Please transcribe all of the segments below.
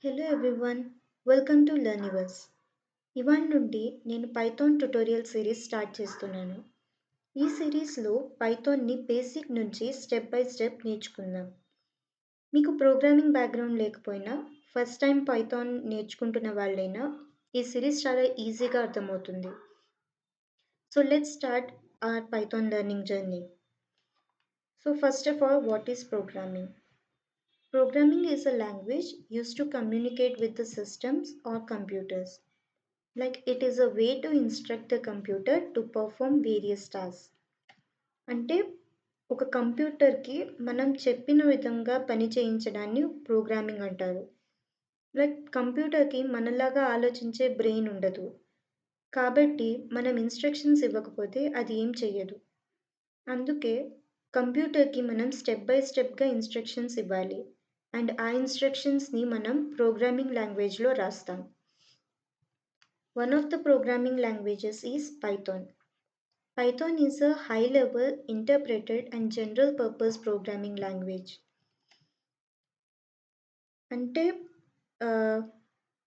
Hello everyone, welcome to Learniverse. ఇవాళ నుండి నేను పైథాన్ ట్యుటోరియల్ సిరీస్ స్టార్ట్ చేస్తున్నాను. ఈ సిరీస్లో పైథాన్ని బేసిక్ నుంచి స్టెప్ బై స్టెప్ నేర్చుకుందాం. మీకు ప్రోగ్రామింగ్ బ్యాక్గ్రౌండ్ లేకపోయినా, ఫస్ట్ టైం పైథాన్ నేర్చుకుంటున్న వాళ్ళైనా ఈ సిరీస్ చాలా ఈజీగా అర్థమవుతుంది. So let's start our Python learning journey. So first of all, what is programming? Programming is a language used to communicate with the systems or computers. Like it is a way to instruct the computer to perform various tasks. అంటే ఒక కంప్యూటర్కి మనం చెప్పిన విధంగా పని చేయించడాన్ని programming అంటారు. Like కంప్యూటర్కి మనలాగా ఆలోచించే brain ఉండదు. కాబట్టి మనం ఇన్స్ట్రక్షన్స్ ఇవ్వకపోతే అది ఏం చెయ్యదు. అందుకే కంప్యూటర్కి మనం స్టెప్ బై స్టెప్గా ఇన్స్ట్రక్షన్స్ ఇవ్వాలి. అండ్ ఆ ఇన్స్ట్రక్షన్స్ని మనం ప్రోగ్రామింగ్ లాంగ్వేజ్లో రాస్తాం. One of the programming languages is Python. Python is a high-level, interpreted and general-purpose programming language. అంటే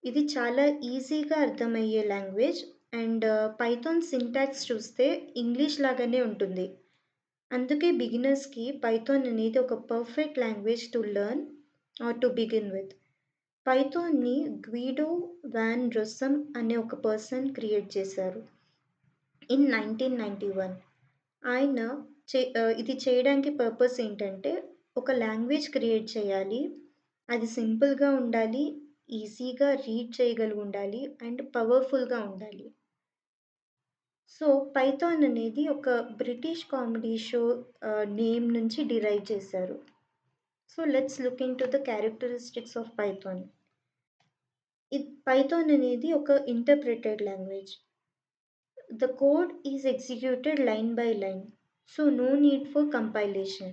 ఇది చాలా ఈజీగా అర్థమయ్యే లాంగ్వేజ్ అండ్ పైథాన్ సింటాక్స్ చూస్తే ఇంగ్లీష్ లాగానే ఉంటుంది. అందుకే బిగినర్స్కి పైథాన్ అనేది ఒక perfect language to learn or to begin with. పైథాన్ని గ్విడో వాన్ రొస్సమ్ అనే ఒక పర్సన్ క్రియేట్ చేశారు ఇన్ 1991. ఆయన ఇది చేయడానికి పర్పస్ ఏంటంటే ఒక లాంగ్వేజ్ క్రియేట్ చేయాలి, అది సింపుల్గా ఉండాలి, ఈజీగా రీడ్ చేయగలిగి ఉండాలి అండ్ పవర్ఫుల్గా ఉండాలి. సో పైథాన్ అనేది ఒక బ్రిటిష్ కామెడీ షో నేమ్ నుంచి డిరైవ్ చేశారు. So let's look in to the characteristics of Python. Python అనేది ఒక interpreted language. The code is executed line by line, so no need for compilation.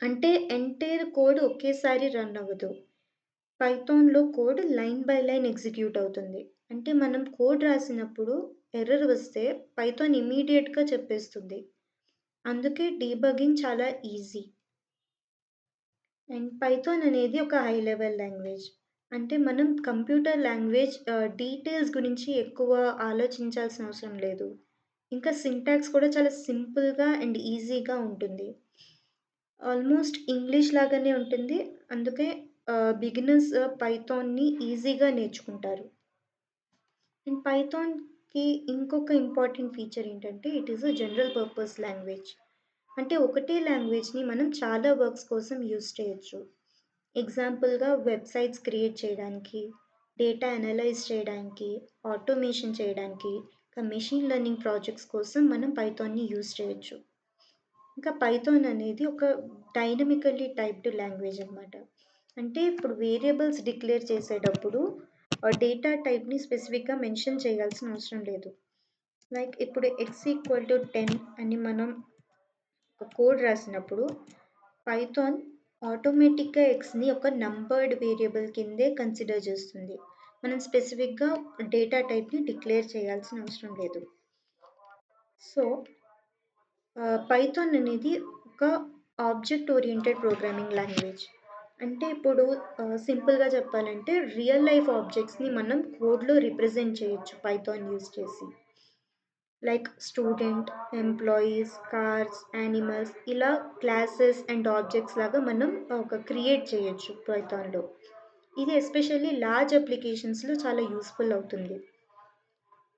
అంటే entire code ఒకేసారి run అవ్వదు. పైథాన్లో code line by line execute అవుతుంది. అంటే మనం code రాసినప్పుడు ఎర్రర్ వస్తే పైథాన్ ఇమీడియట్గా చెప్పేస్తుంది. అందుకే డీబగ్గింగ్ చాలా ఈజీ. అండ్ పైథాన్ అనేది ఒక హై లెవెల్ లాంగ్వేజ్. అంటే మనం కంప్యూటర్ లాంగ్వేజ్ డీటెయిల్స్ గురించి ఎక్కువ ఆలోచించాల్సిన అవసరం లేదు. ఇంకా సింటాక్స్ కూడా చాలా సింపుల్‌గా అండ్ ఈజీగా ఉంటుంది. ఆల్మోస్ట్ ఇంగ్లీష్ లాగానే ఉంటుంది. అందుకే బిగినర్స్ పైథాన్‌ని ఈజీగా నేర్చుకుంటారు. అండ్ పైథాన్‌కి ఇంకొక ఇంపార్టెంట్ ఫీచర్ ఏంటంటే it is a general purpose language. అంటే ఒకటే లాంగ్వేజ్‌ని మనం చాలా వర్క్స్ కోసం యూజ్ చేయొచ్చు. ఎగ్జాంపుల్‌గా వెబ్‌సైట్స్ క్రియేట్ చేయడానికి, డేటా అనలైజ్ చేయడానికి, ఆటోమేషన్ చేయడానికి, ఇంకా మెషిన్ లెర్నింగ్ ప్రాజెక్ట్స్ కోసం మనం పైథాన్‌ని యూజ్ చేయొచ్చు. ఇంకా పైథాన్ అనేది ఒక డైనమికల్లీ టైప్డ్ లాంగ్వేజ్ అనమాట. అంటే ఇప్పుడు వేరియబుల్స్ డిక్లేర్ చేసేటప్పుడు డేటా టైప్‌ని స్పెసిఫిక్‌గా మెన్షన్ చేయాల్సిన అవసరం లేదు. లైక్ ఇప్పుడు x=10 అని మనం ఒక కోడ్ రాసినప్పుడు పైథాన్ ఆటోమేటిక్‌గా ఎక్స్‌ని ఒక నంబర్డ్ వేరియబుల్ కిందే కన్సిడర్ చేస్తుంది. మనం స్పెసిఫిక్‌గా డేటా టైప్‌ని డిక్లేర్ చేయాల్సిన అవసరం లేదు. సో పైథాన్ అనేది ఒక ఆబ్జెక్ట్ ఓరియెంటెడ్ ప్రోగ్రామింగ్ లాంగ్వేజ్. అంటే ఇప్పుడు సింపుల్‌గా చెప్పాలంటే రియల్ లైఫ్ ఆబ్జెక్ట్స్‌ని మనం కోడ్‌లో రిప్రజెంట్ చేయొచ్చు పైథాన్ యూజ్ చేసి. Like student, employees, cars, animals ఇలా క్లాసెస్ అండ్ ఆబ్జెక్ట్స్ లాగా మనం ఒక క్రియేట్ చేయొచ్చు పైథాన్‌లో. ఇది ఎస్పెషల్లీ లార్జ్ అప్లికేషన్స్‌లో చాలా యూస్‌ఫుల్ అవుతుంది.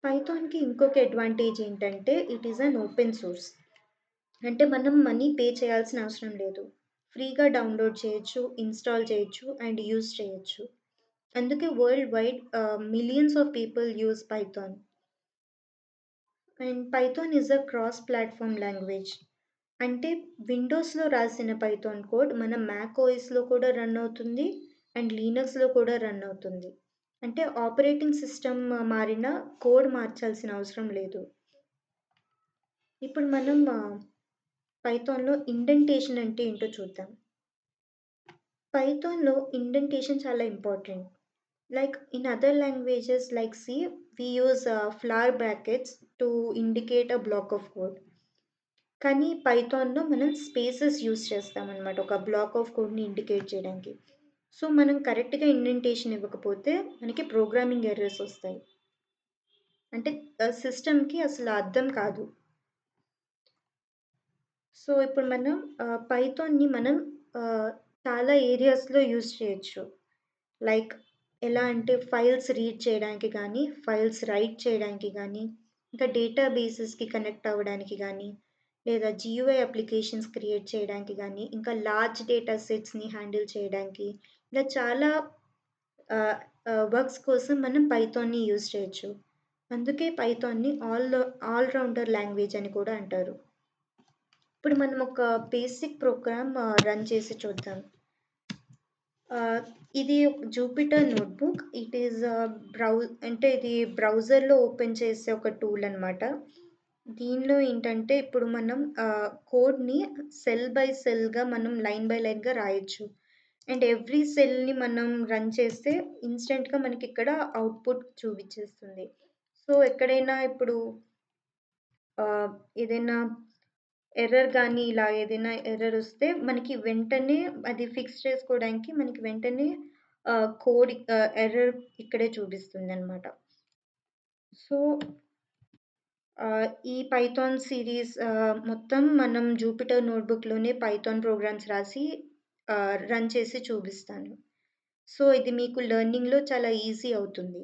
పైథాన్‌కి ఇంకొక అడ్వాంటేజ్ ఏంటంటే it is an open source. అంటే మనం మనీ పే చేయాల్సిన అవసరం లేదు. ఫ్రీగా డౌన్లోడ్ చేయొచ్చు, ఇన్‌స్టాల్ చేయొచ్చు అండ్ యూజ్ చేయొచ్చు. అందుకే world wide millions of people use Python. And Python is a cross platform language. అంటే విండోస్‌లో రాసిన పైథాన్ కోడ్ మన మ్యాక్ ఓఎస్‌లో కూడా రన్ అవుతుంది అండ్ లినక్స్‌లో కూడా రన్ అవుతుంది. అంటే ఆపరేటింగ్ సిస్టమ్ మారినా కోడ్ మార్చాల్సిన అవసరం లేదు. ఇప్పుడు మనం పైథాన్‌లో ఇండెంటేషన్ అంటే ఏంటో చూద్దాం. పైథాన్‌లో ఇండెంటేషన్ చాలా important. Like in other languages like C, we use flower brackets to indicate a block of code. కానీ పైథాన్‌లో మనం స్పేసెస్ యూజ్ చేస్తామనమాట ఒక బ్లాక్ ఆఫ్ కోడ్‌ని ఇండికేట్ చేయడానికి. సో, మనం కరెక్ట్‌గా ఇండెంటేషన్ ఇవ్వకపోతే మనకి ప్రోగ్రామింగ్ ఎర్రర్స్ ఒస్తాయి. అంటే సిస్టమ్‌కి అసలు అర్థం కాదు. సో, ఇప్పుడు మనం పైథాన్‌ని మనం ఆహ్, చాలా ఏరియాస్‌లో యూజ్ చేయొచ్చు. లైక్ ఎలా అంటే ఫైల్స్ రీడ్ చేయడానికి గానీ, ఫైల్స్ రైట్ చేయడానికి గానీ, ఇంకా డేటాబేసెస్‌కి కనెక్ట్ అవ్వడానికి గానీ, లేదా జీయూఐ అప్లికేషన్స్ క్రియేట్ చేయడానికి గానీ, ఇంకా లార్జ్ డేటా సెట్స్‌ని హ్యాండిల్ చేయడానికి, ఇలా చాలా ఆహ్, వర్క్స్ కోసం మనం పైథాన్‌ని యూజ్ చేయొచ్చు. అందుకే పైథాన్‌ని ఆల్ రౌండర్ లాంగ్వేజ్ అని కూడా అంటారు. ఇప్పుడు మనం ఒక బేసిక్ ప్రోగ్రామ్ రన్ చేసి చూద్దాం. ఆహ్, ఇది జూపిటర్ నోట్‌బుక్. ఇట్ ఈస్ అంటే ఇది బ్రౌజర్‌లో ఓపెన్ చేసే ఒక టూల్ అనమాట. దీనిలో ఏంటంటే ఇప్పుడు మనం కోడ్‌ని సెల్ బై సెల్‌గా మనం లైన్ బై లైన్‌గా రాయొచ్చు. అండ్ ఎవ్రీ సెల్‌ని మనం రన్ చేస్తే ఇన్‌స్టంట్‌గా మనకిక్కడ అవుట్‌పుట్ చూపిచ్చేస్తుంది. సో, ఎక్కడైనా ఇప్పుడు ఏదైనా ఎర్రర్ గానీ, ఇలా ఏదైనా ఎర్రరొస్తే మనకి వెంటనే అది ఫిక్స్ చేసుకోవడానికి మనకి వెంటనే ఎర్రర్ ఇక్కడే చూపిస్తుందనమాట. సో, ఈ పైథాన్ సీరీస్ మొత్తం మనం జూపిటర్ నోట్‌బుక్‌లోనే పైథాన్ ప్రోగ్రామ్స్ రాసి రన్ చేసి చూపిస్తాను. సో, ఇది మీకు లెర్నింగ్‌లో చాలా ఈజీ అవుతుంది.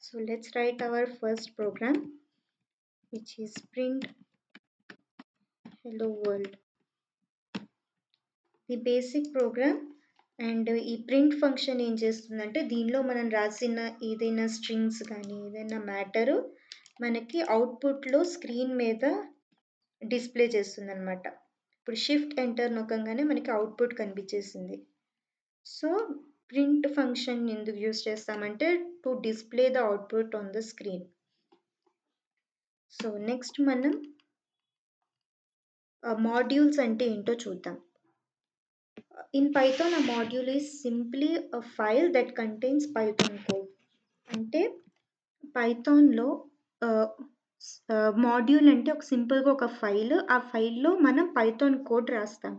So, let's write our first program which is print hello world. ఈ బేసిక్ ప్రోగ్రామ్ అండ్ ఈ ప్రింట్ ఫంక్షన్ ఏం చేస్తుందంటే, దీనిలో మనం రాసిన ఏదైనా స్ట్రింగ్స్ గానీ, ఏదైనా మ్యాటరు మనకి అవుట్‌పుట్‌లో స్క్రీన్ మీద డిస్‌ప్లే చేస్తుందనమాట. ఇప్పుడు షిఫ్ట్ ఎంటర్ నొక్కంగానే మనకి అవుట్‌పుట్ కనిపించేసింది. సో, ప్రింట్ ఫంక్షన్ ఎందుకు యూజ్ చేస్తామంటే, to display the output on the screen. So, next మనం మాడ్యూల్స్ అంటే ఏంటో చూద్దాం. In Python, a module is simply a file that contains Python code. అంటే పైథాన్‌లో ఆహ్, మాడ్యూల్ అంటే ఒక సింపుల్‌గా ఒక ఫైల్. ఆ ఫైల్‌లో మనం పైథాన్ కోడ్ రాస్తాం.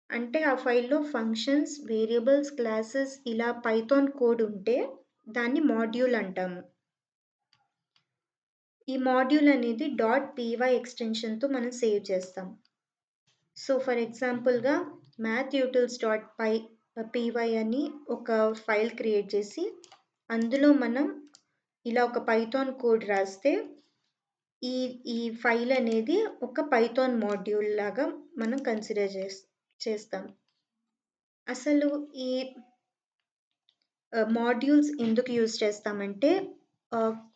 అంటే ఆ ఫైల్‌లో ఫంక్షన్స్, వేరియబుల్స్, క్లాసెస్ ఇలా పైథాన్ కోడ్ ఉంటే దాన్ని మాడ్యూల్ అంటాము. ఈ మాడ్యూల్ అనేది .py ఎక్స్‌టెన్షన్‌తో మనం సేవ్ చేస్తాం. సో, ఫర్ ఎగ్జాంపుల్‌గా mathutils.py అని ఒక ఫైల్ క్రియేట్ చేసి, అందులో మనం ఇలా ఒక పైథాన్ కోడ్ రాస్తే, ఈ ఈ ఫైల్ అనేది ఒక పైథాన్ మాడ్యూల్ లాగా మనం కన్సిడర్ చేస్తాం. అసలు ఈ మాడ్యూల్స్ ఎందుకు యూజ్ చేస్తామంటే,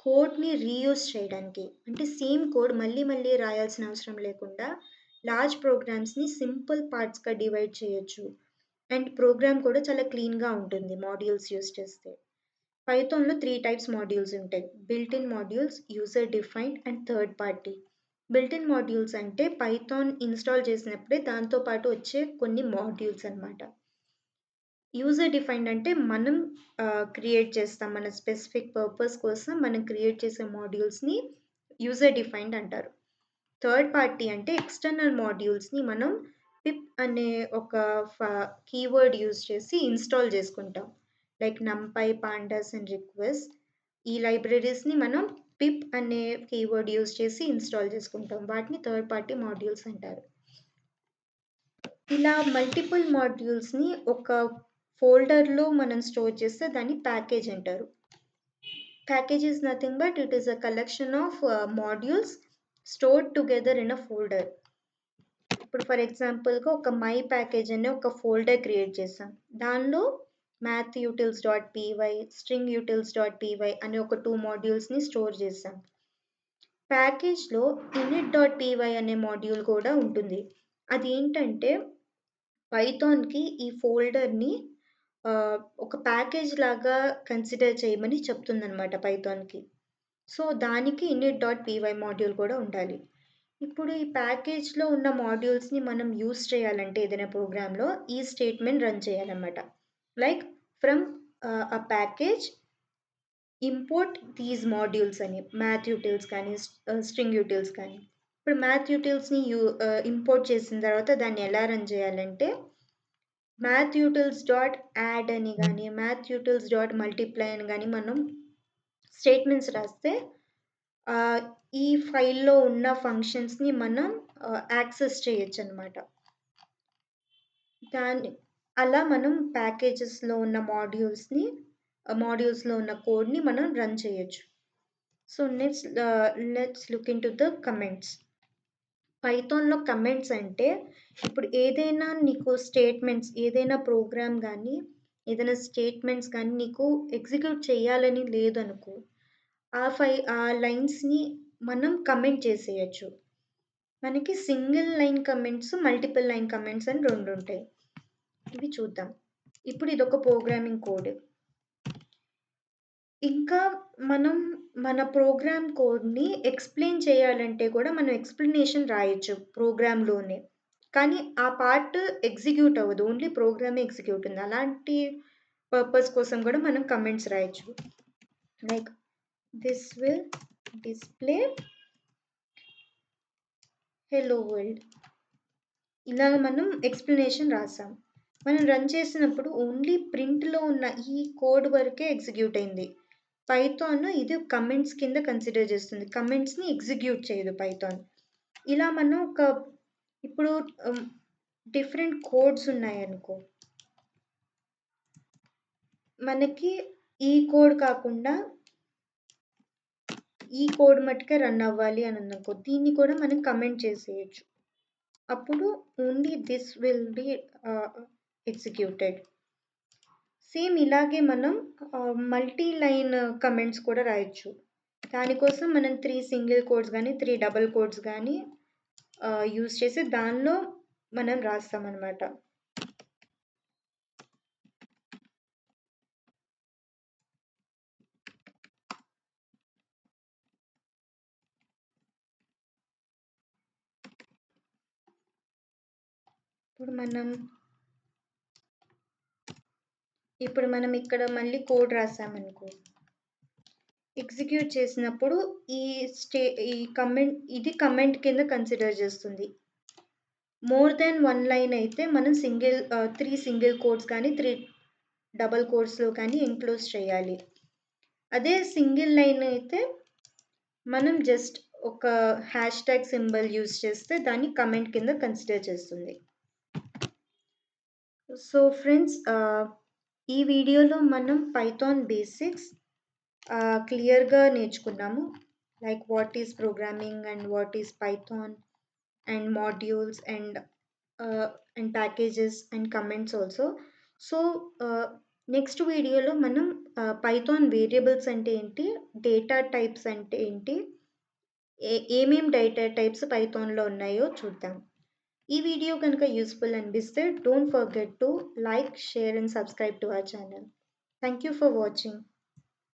కోడ్‌ని రీయూజ్ చేయడానికి. అంటే సేమ్ కోడ్ మళ్ళీ మళ్ళీ రాయాల్సిన అవసరం లేకుండా, లార్జ్ ప్రోగ్రామ్స్‌ని సింపుల్ పార్ట్స్‌గా డివైడ్ చేయొచ్చు. అండ్ ప్రోగ్రామ్ కూడా చాలా క్లీన్‌గా ఉంటుంది మాడ్యూల్స్ యూజ్ చేస్తే. పైథాన్‌లో 3 టైప్స్ మాడ్యూల్స్ ఉంటాయి. Built in modules, user defined and third party. Built in modules అంటే పైథాన్ ఇన్‌స్టాల్ చేసినప్పుడే దాంతో పాటు వచ్చే కొన్ని మాడ్యూల్స్ అన్నమాట. యూజర్ డిఫైన్డ్ అంటే మనం క్రియేట్ చేస్తాం. మన స్పెసిఫిక్ పర్పస్ కోసం మనం క్రియేట్ చేసే మాడ్యూల్స్‌ని యూజర్ డిఫైన్డ్ అంటారు. థర్డ్ పార్టీ అంటే ఎక్స్‌టర్నల్ మాడ్యూల్స్‌ని మనం పిప్ అనే ఒక ఫ కీవర్డ్ యూజ్ చేసి ఇన్‌స్టాల్ చేసుకుంటాం. Like నంపై, pandas and request. ఈ లైబ్రరీస్‌ని మనం పిప్ అనే కీవర్డ్ యూజ్ చేసి ఇన్‌స్టాల్ చేసుకుంటాం. వాటిని థర్డ్ పార్టీ మాడ్యూల్స్ అంటారు. ఇలా మల్టిపుల్ మాడ్యూల్స్‌ని ఒక ఫోల్డర్‌లో మనం స్టోర్ చేస్తే దాన్ని ప్యాకేజ్ అంటారు. Package is nothing but it is a collection of modules stored together in a folder. ఇప్పుడు ఫర్ ఎగ్జాంపుల్‌గా ఒక మై ప్యాకేజ్ అనే ఒక ఫోల్డర్ క్రియేట్ చేసాం. దానిలో mathutils.py, stringutils.py అనే ఒక 2 మాడ్యూల్స్‌ని స్టోర్ చేసాం. ప్యాకేజ్‌లో init.py అనే మాడ్యూల్ కూడా ఉంటుంది. అదేంటంటే పైథాన్‌కి ఈ ఫోల్డర్‌ని ఒక ప్యాకేజ్ లాగా కన్సిడర్ చేయమని చెప్తుందనమాట పైథాన్‌కి. సో, దానికి init.py మాడ్యూల్ కూడా ఉండాలి. ఇప్పుడు ఈ ప్యాకేజ్‌లో ఉన్న మాడ్యూల్స్‌ని మనం యూజ్ చేయాలంటే ఏదైనా ప్రోగ్రామ్‌లో ఈ స్టేట్మెంట్ రన్ చేయాలన్నమాట. Like from a package import these modules అని mathutils కానీ, stringutils కానీ. ఇప్పుడు mathutils ఇంపోర్ట్ చేసిన తర్వాత దాన్ని ఎలా రన్ చేయాలంటే మ్యాథ్ యూటిల్స్ డాట్ యాడ్ అని కానీ మ్యాథ్ యూటిల్స్ డాట్ మల్టిప్లై అని కానీ మనం స్టేట్మెంట్స్ రాస్తే ఈ ఫైల్‌లో ఉన్న ఫంక్షన్స్‌ని మనం యాక్సెస్ చేయొచ్చనమాట. దాన్ని అలా మనం ప్యాకేజెస్‌లో ఉన్న మాడ్యూల్స్‌లో ఉన్న కోడ్‌ని మనం రన్ చేయొచ్చు. So, let's look into the comments. పైథాన్‌లో కమెంట్స్ అంటే, ఇప్పుడు ఏదైనా నీకు స్టేట్మెంట్స్ ఏదైనా ప్రోగ్రామ్ గానీ, ఏదైనా స్టేట్మెంట్స్ గానీ నీకు ఎగ్జిక్యూట్ చేయాలని లేదనుకో, ఆ లైన్స్‌ని మనం కమెంట్ చేసేయొచ్చు. మనకి single line comments, multiple line comments అని 2 ఉంటాయి. ఇవి చూద్దాం. ఇప్పుడు ఇదొక ప్రోగ్రామింగ్ కోడ్. ఇంకా మనం మన ప్రోగ్రామ్ కోడ్‌ని ఎక్స్‌ప్లెయిన్ చేయాలంటే కూడా మనం ఎక్స్‌ప్లనేషన్ రాయొచ్చు ప్రోగ్రామ్‌లోనే. కానీ ఆ పార్ట్ ఎగ్జిక్యూట్ అవ్వదు. ఓన్లీ ప్రోగ్రామే ఎగ్జిక్యూట్ ఉంది. అలాంటి పర్పస్ కోసం కూడా మనం కమెంట్స్ రాయొచ్చు. Like this will display hello world. ఇలాగ మనం ఎక్స్‌ప్లనేషన్ రాసాం. మనం రన్ చేసినప్పుడు ఓన్లీ ప్రింట్‌లో ఉన్న ఈ కోడ్ వరకే ఎగ్జిక్యూట్ అయింది. పైథాన్ ఇది కమెంట్స్ కింద కన్సిడర్ చేస్తుంది. కమెంట్స్‌ని ఎగ్జిక్యూట్ చేయదు పైథాన్. ఇలా మనం ఇప్పుడు డిఫరెంట్ కోడ్స్ ఉన్నాయనుకో, మనకి ఈ కోడ్ కాకుండా ఈ కోడ్ మట్టుకే రన్ అవ్వాలి అని ఉందనుకో, దీన్ని కూడా మనం కమెంట్ చేసేయొచ్చు. అప్పుడు only this will be executed. Same ఇలాగే మనం మల్టీ లైన్ కమెంట్స్ కూడా రాయొచ్చు. దానికోసం మనం 3 సింగిల్ కోట్స్ గానీ, 3 డబుల్ కోట్స్ గానీ యూజ్ చేసి దానిలో మనం రాస్తామనమాట. ఇప్పుడు మనం ఇక్కడ మళ్ళీ కోడ్ రాసామనుకో, ఎగ్జిక్యూట్ చేసినప్పుడు ఈ ఈ కమెంట్ కింద కన్సిడర్ చేస్తుంది. మోర్ దాన్ 1 లైన్ అయితే మనం 3 సింగిల్ కోట్స్ కానీ, 3 డబుల్ కోట్స్‌లో కానీ ఎన్‌క్లోజ్ చేయాలి. అదే సింగిల్ లైన్ అయితే మనం జస్ట్ ఒక హ్యాష్ ట్యాగ్ సింబల్ యూజ్ చేస్తే దాన్ని కమెంట్ కింద కన్సిడర్ చేస్తుంది. సో ఫ్రెండ్స్, ఈ వీడియోలో మనం పైథాన్ బేసిక్స్ క్లియర్‌గా నేర్చుకున్నాము. Like what is programming and what is Python and modules and packages and comments also. So next వీడియోలో మనం పైథాన్ వేరియబుల్స్ అంటే ఏంటి, డేటా టైప్స్ అంటే ఏంటి, ఏమేం డేటా టైప్స్ పైథాన్‌లో ఉన్నాయో చూద్దాం. ఈ వీడియో కనుక యూస్ఫుల్ అనిపిస్తే don't forget to like, share and subscribe to our channel. Thank you for watching.